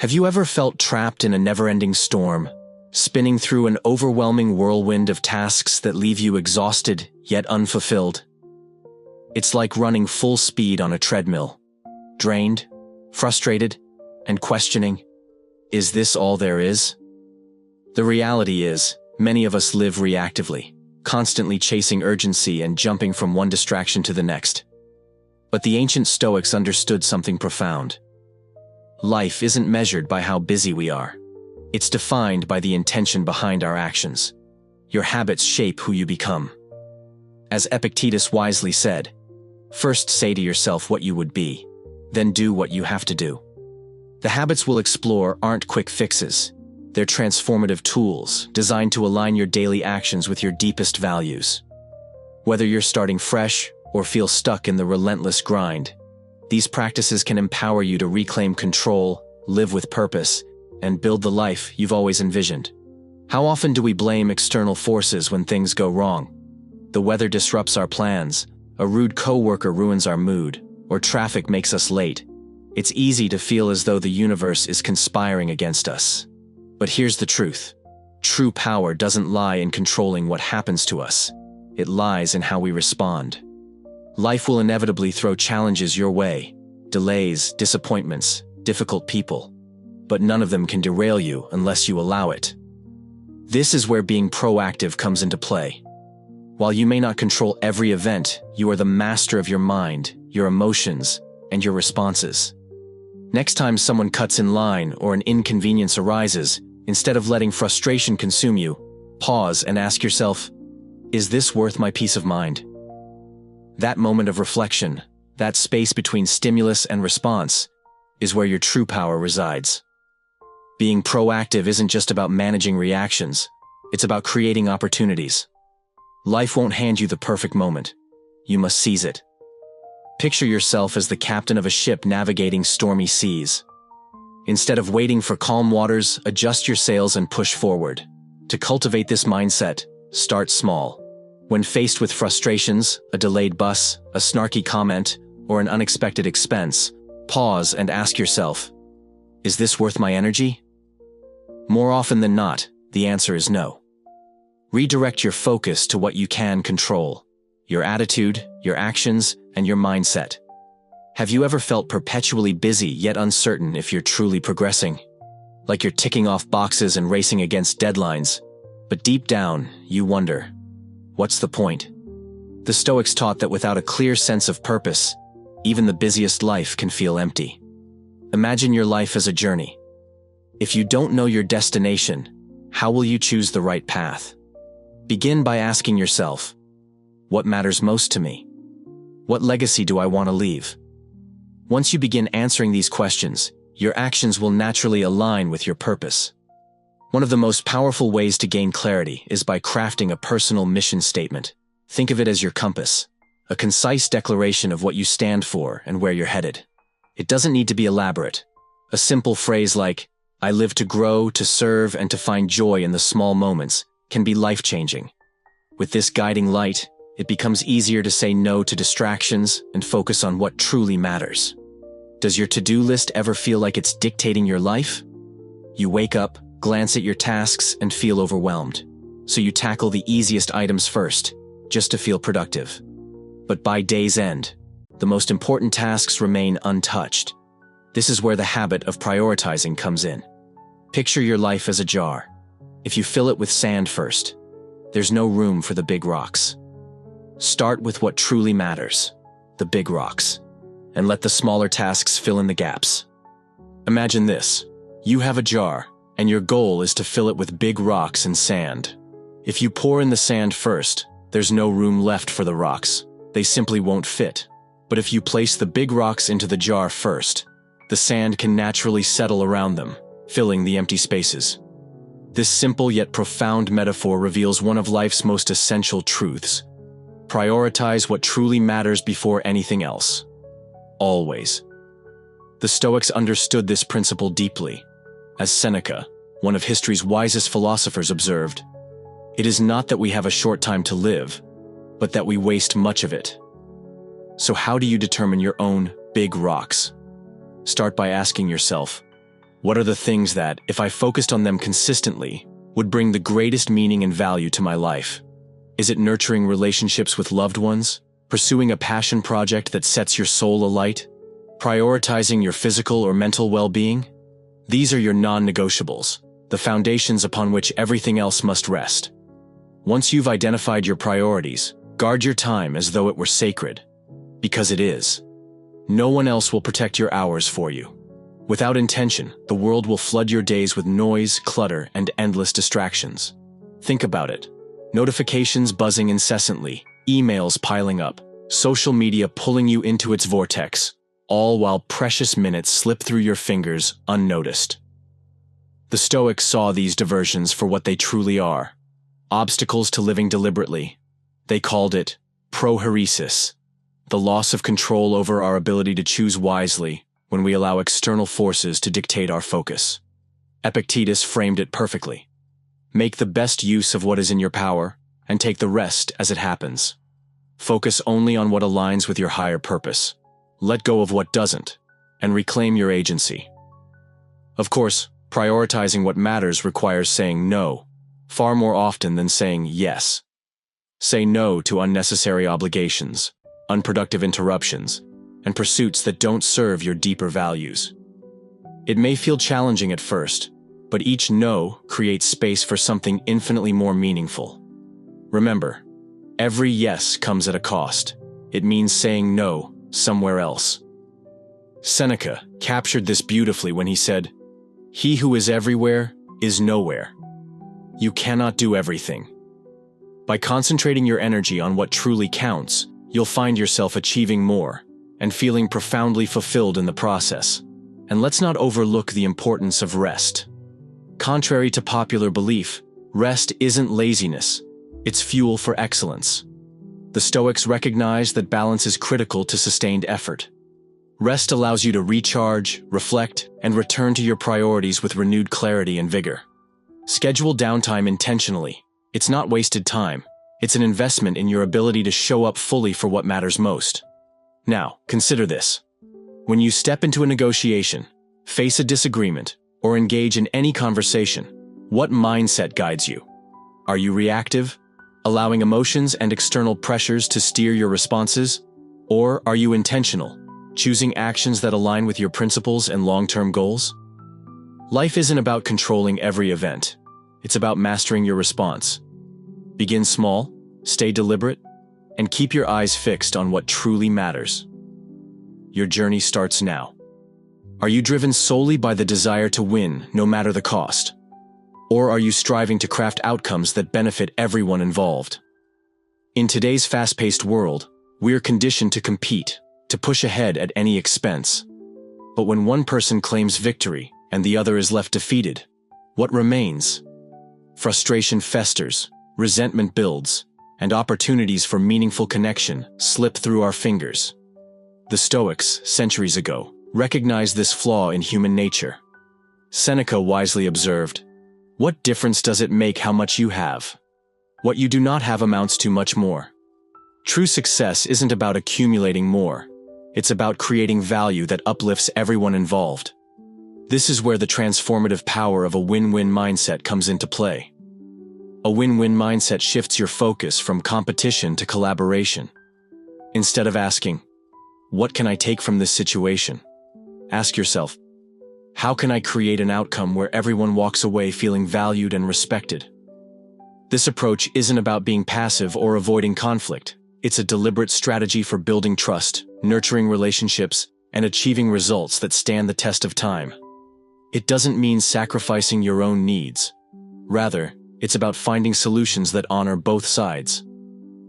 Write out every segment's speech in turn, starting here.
Have you ever felt trapped in a never-ending storm, spinning through an overwhelming whirlwind of tasks that leave you exhausted yet unfulfilled? It's like running full speed on a treadmill, drained, frustrated, and questioning, is this all there is? The reality is, many of us live reactively, constantly chasing urgency and jumping from one distraction to the next. But the ancient Stoics understood something profound. Life isn't measured by how busy we are. It's defined by the intention behind our actions. Your habits shape who you become. As Epictetus wisely said, first say to yourself what you would be, then do what you have to do. The habits we'll explore aren't quick fixes. They're transformative tools designed to align your daily actions with your deepest values. Whether you're starting fresh or feel stuck in the relentless grind, these practices can empower you to reclaim control, live with purpose, and build the life you've always envisioned. How often do we blame external forces when things go wrong? The weather disrupts our plans, a rude coworker ruins our mood, or traffic makes us late. It's easy to feel as though the universe is conspiring against us. But here's the truth. True power doesn't lie in controlling what happens to us. It lies in how we respond. Life will inevitably throw challenges your way, delays, disappointments, difficult people. But none of them can derail you unless you allow it. This is where being proactive comes into play. While you may not control every event, you are the master of your mind, your emotions, and your responses. Next time someone cuts in line or an inconvenience arises, instead of letting frustration consume you, pause and ask yourself, is this worth my peace of mind? That moment of reflection, that space between stimulus and response, is where your true power resides. Being proactive isn't just about managing reactions, it's about creating opportunities. Life won't hand you the perfect moment. You must seize it. Picture yourself as the captain of a ship navigating stormy seas. Instead of waiting for calm waters, adjust your sails and push forward. To cultivate this mindset, start small. When faced with frustrations, a delayed bus, a snarky comment, or an unexpected expense, pause and ask yourself, is this worth my energy? More often than not, the answer is no. Redirect your focus to what you can control: your attitude, your actions, and your mindset. Have you ever felt perpetually busy yet uncertain if you're truly progressing? Like you're ticking off boxes and racing against deadlines, but deep down, you wonder, what's the point? The Stoics taught that without a clear sense of purpose, even the busiest life can feel empty. Imagine your life as a journey. If you don't know your destination, how will you choose the right path? Begin by asking yourself, what matters most to me? What legacy do I want to leave? Once you begin answering these questions, your actions will naturally align with your purpose. One of the most powerful ways to gain clarity is by crafting a personal mission statement. Think of it as your compass, a concise declaration of what you stand for and where you're headed. It doesn't need to be elaborate. A simple phrase like, I live to grow, to serve, and to find joy in the small moments can be life-changing. With this guiding light, it becomes easier to say no to distractions and focus on what truly matters. Does your to-do list ever feel like it's dictating your life? You wake up, glance at your tasks, and feel overwhelmed. So you tackle the easiest items first, just to feel productive. But by day's end, the most important tasks remain untouched. This is where the habit of prioritizing comes in. Picture your life as a jar. If you fill it with sand first, there's no room for the big rocks. Start with what truly matters, the big rocks, and let the smaller tasks fill in the gaps. Imagine this. You have a jar, and your goal is to fill it with big rocks and sand. If you pour in the sand first, there's no room left for the rocks. They simply won't fit. But if you place the big rocks into the jar first, the sand can naturally settle around them, filling the empty spaces. This simple yet profound metaphor reveals one of life's most essential truths. Prioritize what truly matters before anything else. Always. The Stoics understood this principle deeply. As Seneca, one of history's wisest philosophers, observed, it is not that we have a short time to live, but that we waste much of it. So how do you determine your own big rocks? Start by asking yourself, What are the things that, if I focused on them consistently, would bring the greatest meaning and value to my life? Is it nurturing relationships with loved ones? Pursuing a passion project that sets your soul alight? Prioritizing your physical or mental well-being? These are your non-negotiables, the foundations upon which everything else must rest. Once you've identified your priorities, guard your time as though it were sacred. Because it is. No one else will protect your hours for you. Without intention, the world will flood your days with noise, clutter, and endless distractions. Think about it. Notifications buzzing incessantly, emails piling up, social media pulling you into its vortex, all while precious minutes slip through your fingers unnoticed. The Stoics saw these diversions for what they truly are: obstacles to living deliberately. They called it proheresis, the loss of control over our ability to choose wisely when we allow external forces to dictate our focus. Epictetus framed it perfectly. Make the best use of what is in your power, and take the rest as it happens. Focus only on what aligns with your higher purpose. Let go of what doesn't, and reclaim your agency. Of course, prioritizing what matters requires saying no, far more often than saying yes. Say no to unnecessary obligations, unproductive interruptions, and pursuits that don't serve your deeper values. It may feel challenging at first, but each no creates space for something infinitely more meaningful. Remember, every yes comes at a cost. It means saying no somewhere else. Seneca captured this beautifully when he said, "He who is everywhere is nowhere." You cannot do everything. By concentrating your energy on what truly counts, you'll find yourself achieving more and feeling profoundly fulfilled in the process. And let's not overlook the importance of rest. Contrary to popular belief, rest isn't laziness, it's fuel for excellence. The Stoics recognize that balance is critical to sustained effort. Rest allows you to recharge, reflect, and return to your priorities with renewed clarity and vigor. Schedule downtime intentionally. It's not wasted time. It's an investment in your ability to show up fully for what matters most. Now, consider this. When you step into a negotiation, face a disagreement, or engage in any conversation, what mindset guides you? Are you reactive, allowing emotions and external pressures to steer your responses? Or are you intentional, choosing actions that align with your principles and long-term goals? Life isn't about controlling every event. It's about mastering your response. Begin small, stay deliberate, and keep your eyes fixed on what truly matters. Your journey starts now. Are you driven solely by the desire to win, no matter the cost? Or are you striving to craft outcomes that benefit everyone involved? In today's fast-paced world, we're conditioned to compete, to push ahead at any expense. But when one person claims victory and the other is left defeated, what remains? Frustration festers, resentment builds, and opportunities for meaningful connection slip through our fingers. The Stoics, centuries ago, recognized this flaw in human nature. Seneca wisely observed, "What difference does it make how much you have? What you do not have amounts to much more." True success isn't about accumulating more. It's about creating value that uplifts everyone involved. This is where the transformative power of a win-win mindset comes into play. A win-win mindset shifts your focus from competition to collaboration. Instead of asking, "What can I take from this situation?" ask yourself, "How can I create an outcome where everyone walks away feeling valued and respected?" This approach isn't about being passive or avoiding conflict. It's a deliberate strategy for building trust, nurturing relationships, and achieving results that stand the test of time. It doesn't mean sacrificing your own needs. Rather, it's about finding solutions that honor both sides.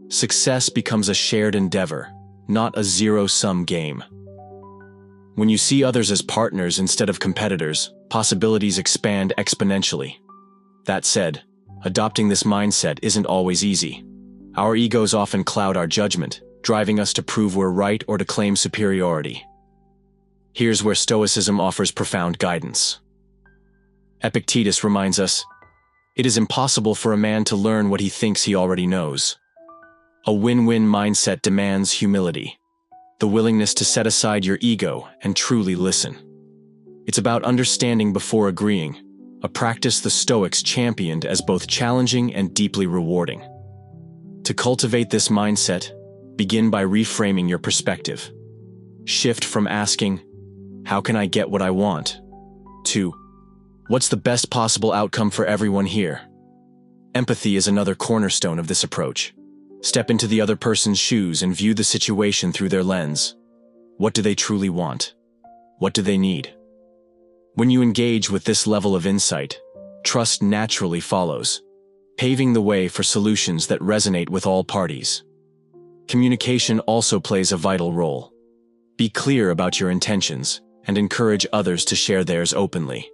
Success becomes a shared endeavor, not a zero-sum game. When you see others as partners instead of competitors, possibilities expand exponentially. That said, adopting this mindset isn't always easy. Our egos often cloud our judgment, driving us to prove we're right or to claim superiority. Here's where Stoicism offers profound guidance. Epictetus reminds us, "It is impossible for a man to learn what he thinks he already knows." A win-win mindset demands humility, the willingness to set aside your ego and truly listen. It's about understanding before agreeing, a practice the Stoics championed as both challenging and deeply rewarding. To cultivate this mindset, begin by reframing your perspective. Shift from asking, "How can I get what I want?" to, "What's the best possible outcome for everyone here?" Empathy is another cornerstone of this approach. Step into the other person's shoes and view the situation through their lens. What do they truly want? What do they need? When you engage with this level of insight, trust naturally follows, paving the way for solutions that resonate with all parties. Communication also plays a vital role. Be clear about your intentions and encourage others to share theirs openly.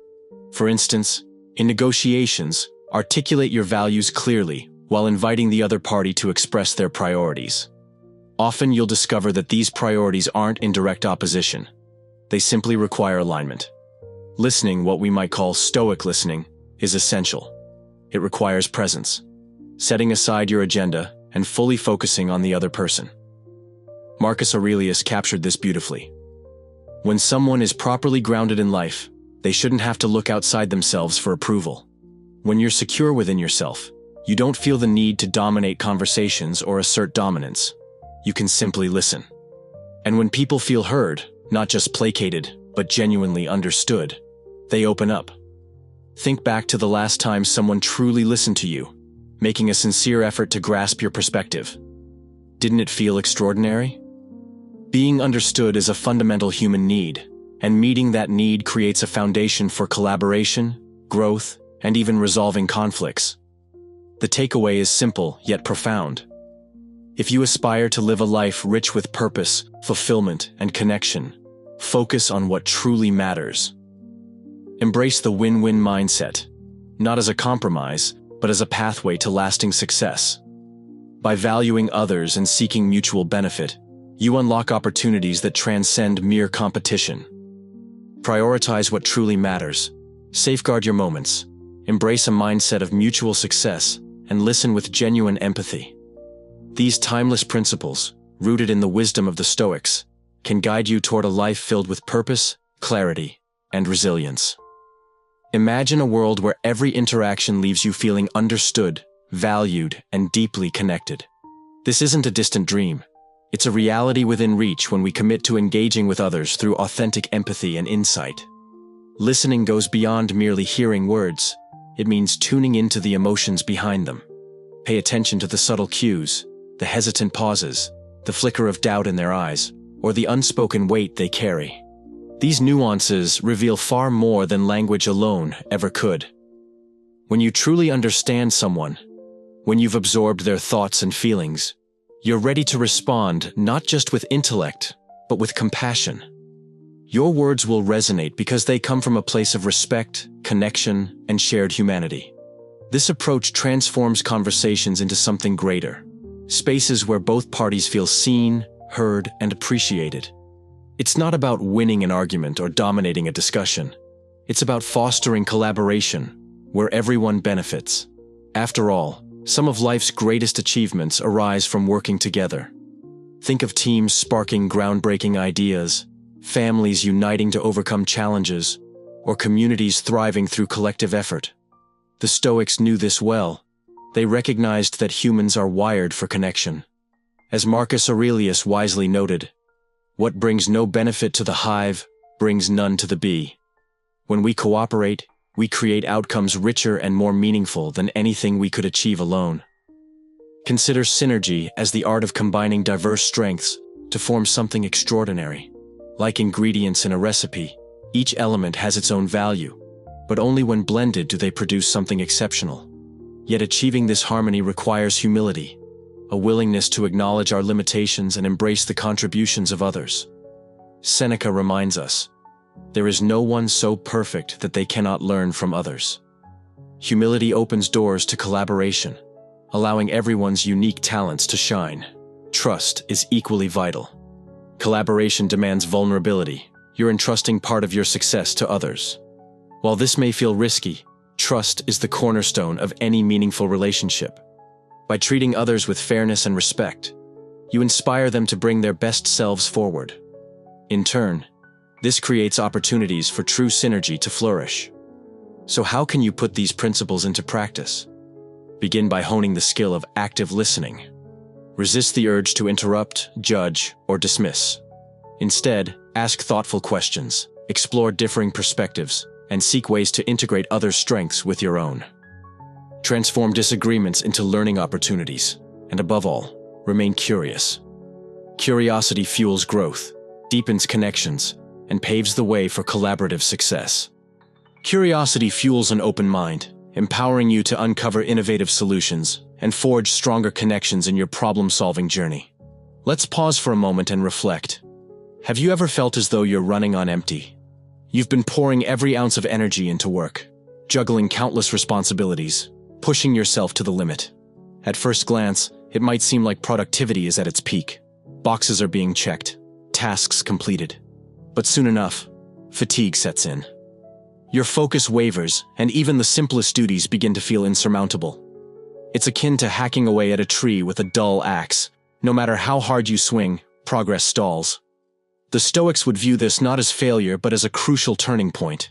For instance, in negotiations, articulate your values clearly while inviting the other party to express their priorities. Often you'll discover that these priorities aren't in direct opposition. They simply require alignment. Listening, what we might call Stoic listening, is essential. It requires presence, setting aside your agenda and fully focusing on the other person. Marcus Aurelius captured this beautifully. When someone is properly grounded in life, they shouldn't have to look outside themselves for approval. When you're secure within yourself, you don't feel the need to dominate conversations or assert dominance. You can simply listen. And when people feel heard, not just placated, but genuinely understood, they open up. Think back to the last time someone truly listened to you, making a sincere effort to grasp your perspective. Didn't it feel extraordinary? Being understood is a fundamental human need, and meeting that need creates a foundation for collaboration, growth, and even resolving conflicts. The takeaway is simple yet profound. If you aspire to live a life rich with purpose, fulfillment, and connection, focus on what truly matters. Embrace the win-win mindset, not as a compromise, but as a pathway to lasting success. By valuing others and seeking mutual benefit, you unlock opportunities that transcend mere competition. Prioritize what truly matters, safeguard your moments, embrace a mindset of mutual success, and listen with genuine empathy. These timeless principles, rooted in the wisdom of the Stoics, can guide you toward a life filled with purpose, clarity, and resilience. Imagine a world where every interaction leaves you feeling understood, valued, and deeply connected. This isn't a distant dream. It's a reality within reach when we commit to engaging with others through authentic empathy and insight. Listening goes beyond merely hearing words. It means tuning into the emotions behind them. Pay attention to the subtle cues, the hesitant pauses, the flicker of doubt in their eyes, or the unspoken weight they carry. These nuances reveal far more than language alone ever could. When you truly understand someone, when you've absorbed their thoughts and feelings, you're ready to respond not just with intellect, but with compassion. Your words will resonate because they come from a place of respect, connection, and shared humanity. This approach transforms conversations into something greater, spaces where both parties feel seen, heard, and appreciated. It's not about winning an argument or dominating a discussion. It's about fostering collaboration, where everyone benefits. After all, some of life's greatest achievements arise from working together. Think of teams sparking groundbreaking ideas, families uniting to overcome challenges, or communities thriving through collective effort. The Stoics knew this well. They recognized that humans are wired for connection. As Marcus Aurelius wisely noted, "What brings no benefit to the hive brings none to the bee." When we cooperate, we create outcomes richer and more meaningful than anything we could achieve alone. Consider synergy as the art of combining diverse strengths to form something extraordinary. Like ingredients in a recipe, each element has its own value, but only when blended do they produce something exceptional. Yet achieving this harmony requires humility, a willingness to acknowledge our limitations and embrace the contributions of others. Seneca reminds us, "There is no one so perfect that they cannot learn from others." Humility opens doors to collaboration, allowing everyone's unique talents to shine. Trust is equally vital. Collaboration demands vulnerability. You're entrusting part of your success to others. While this may feel risky, trust is the cornerstone of any meaningful relationship. By treating others with fairness and respect, you inspire them to bring their best selves forward. In turn, This creates opportunities for true synergy to flourish. So how can you put these principles into practice? Begin by honing the skill of active listening. Resist the urge to interrupt, judge, or dismiss. Instead, ask thoughtful questions, explore differing perspectives, and seek ways to integrate others' strengths with your own. Transform disagreements into learning opportunities, and above all, remain curious. Curiosity fuels growth, deepens connections, and paves the way for collaborative success. Curiosity fuels an open mind, empowering you to uncover innovative solutions and forge stronger connections in your problem-solving journey. Let's pause for a moment and reflect. Have you ever felt as though you're running on empty? You've been pouring every ounce of energy into work, juggling countless responsibilities, pushing yourself to the limit. At first glance, it might seem like productivity is at its peak. Boxes are being checked, tasks completed. But soon enough, fatigue sets in. Your focus wavers, and even the simplest duties begin to feel insurmountable. It's akin to hacking away at a tree with a dull axe. No matter how hard you swing, progress stalls. The Stoics would view this not as failure but as a crucial turning point.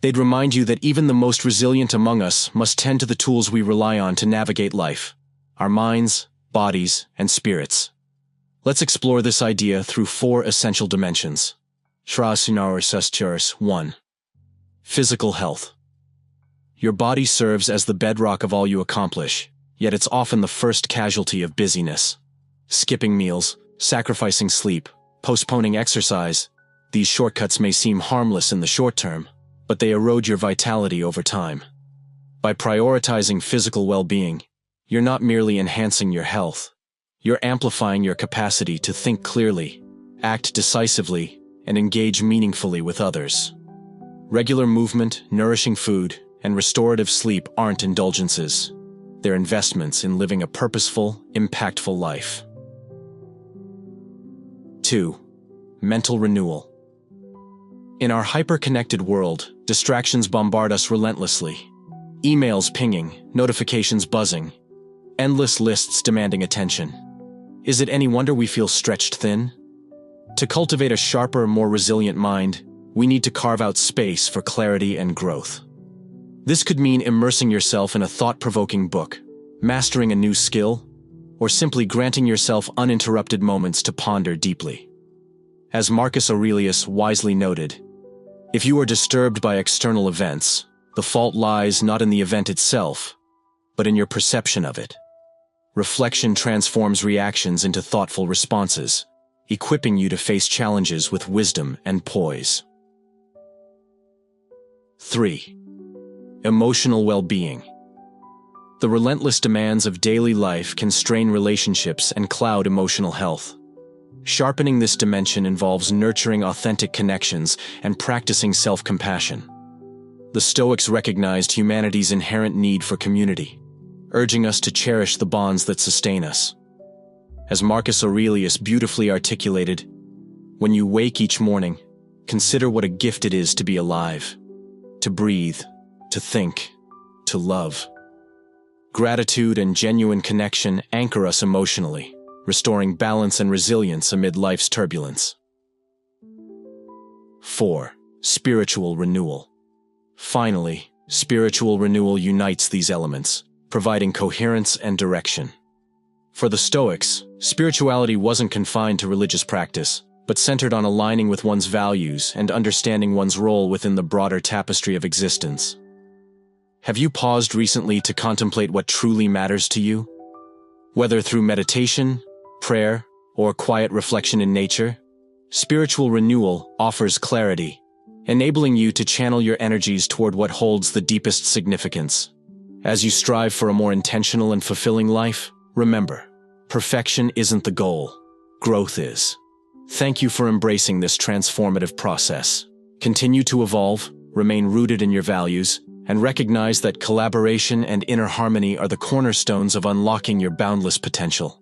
They'd remind you that even the most resilient among us must tend to the tools we rely on to navigate life: our minds, bodies, and spirits. Let's explore this idea through 4 essential dimensions. 1. Physical health. Your body serves as the bedrock of all you accomplish, yet it's often the first casualty of busyness. Skipping meals, sacrificing sleep, postponing exercise, these shortcuts may seem harmless in the short term, but they erode your vitality over time. By prioritizing physical well-being, you're not merely enhancing your health, you're amplifying your capacity to think clearly, act decisively, and engage meaningfully with others. Regular movement, nourishing food, and restorative sleep aren't indulgences. They're investments in living a purposeful, impactful life. 2. Mental renewal. In our hyper-connected world, distractions bombard us relentlessly. Emails pinging, notifications buzzing, endless lists demanding attention. Is it any wonder we feel stretched thin? To cultivate a sharper, more resilient mind, we need to carve out space for clarity and growth. This could mean immersing yourself in a thought-provoking book, mastering a new skill, or simply granting yourself uninterrupted moments to ponder deeply. As Marcus Aurelius wisely noted, if you are disturbed by external events, the fault lies not in the event itself, but in your perception of it. Reflection transforms reactions into thoughtful responses, equipping you to face challenges with wisdom and poise. 3. Emotional well-being. The relentless demands of daily life can strain relationships and cloud emotional health. Sharpening this dimension involves nurturing authentic connections and practicing self-compassion. The Stoics recognized humanity's inherent need for community, urging us to cherish the bonds that sustain us. As Marcus Aurelius beautifully articulated, when you wake each morning, consider what a gift it is to be alive, to breathe, to think, to love. Gratitude and genuine connection anchor us emotionally, restoring balance and resilience amid life's turbulence. 4. Spiritual renewal. Finally, spiritual renewal unites these elements, providing coherence and direction. For the Stoics, spirituality wasn't confined to religious practice, but centered on aligning with one's values and understanding one's role within the broader tapestry of existence. Have you paused recently to contemplate what truly matters to you? Whether through meditation, prayer, or quiet reflection in nature, spiritual renewal offers clarity, enabling you to channel your energies toward what holds the deepest significance. As you strive for a more intentional and fulfilling life, remember, perfection isn't the goal, growth is. Thank you for embracing this transformative process. Continue to evolve, remain rooted in your values, and recognize that collaboration and inner harmony are the cornerstones of unlocking your boundless potential.